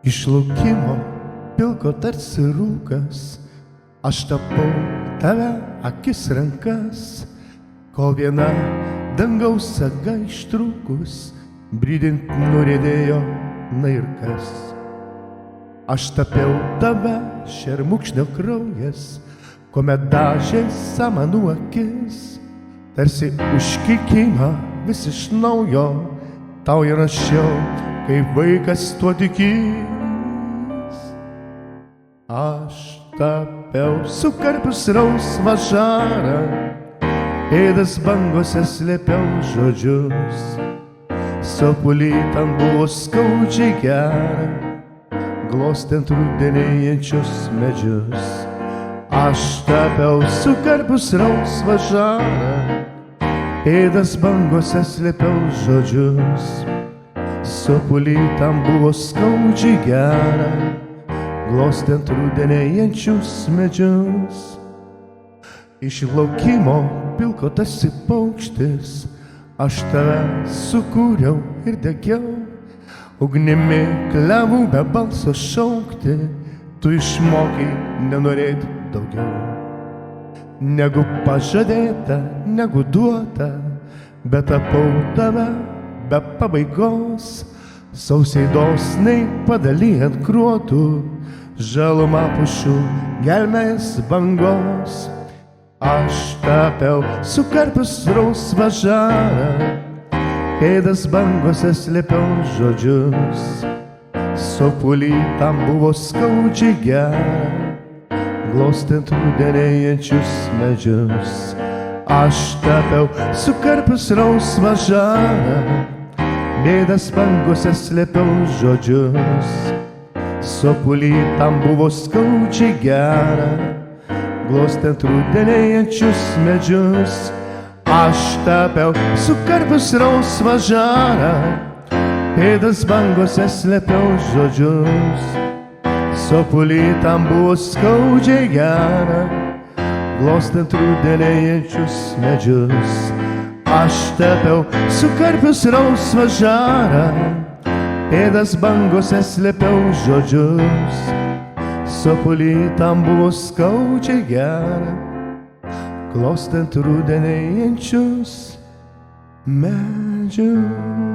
Iš laukimo pilko tarsi rūkas, aš tapau tave akis rankas, kol viena dangaus saga ištrūkus, brydint nuriedėjo na ir kas. Aš tapiau tave šermukšnio kraujas, kuomet dažė samanų akis, tarsi užkikimą vis iš naujo tau įrašiau, kaip vaikas tuo tikys. Aš tapiau sukarpius rausvą žarą, pėdas bangose slėpiau žodžius, sopulį ten buvo skaudžiai gera, glostent rudenėjančius medžius. Aš tapiau sukarpius rausvą žarą, pėdas bangose slėpiau žodžius, sopulį tam buvo skaudžiai gera, glostent rudenėjančius medžius. Iš laukimo pilko tarsi paukštis, aš tave sukūriau ir degiau, ugnimi klevų be balso šaukti, tu išmokai nenorėt daugiau. Negu pažadėta, negu duota, bet tapau tave be pabaigos, sausiai dosniai padalijant kruotų, žalumą pušų gelmės bangos. Aš tapiau sukarpius rausvą žarą, pėdas bangose slėpiau žodžius, sopulį tam buvo skaudžiai gera, glostent rudenėjančius medžius. Aš tapiau sukarpius rausvą žarą, pėdas bangose slėpiau žodžius, sopulį tam buvo skaudžiai gera, glostent rudenėjančius medžius. Aš tapiau sukarpius rausvą žarą, pėdas bangose slėpiau žodžius, sopulį tam buvo skaudžiai gera, glostent rudenėjančius medžius. Aš tapiau sukarpius rausvą žarą, pėdas bangose slėpiau žodžius, sopulį tam buvo skaudžiai gera, glostent rudenėjančius medžius.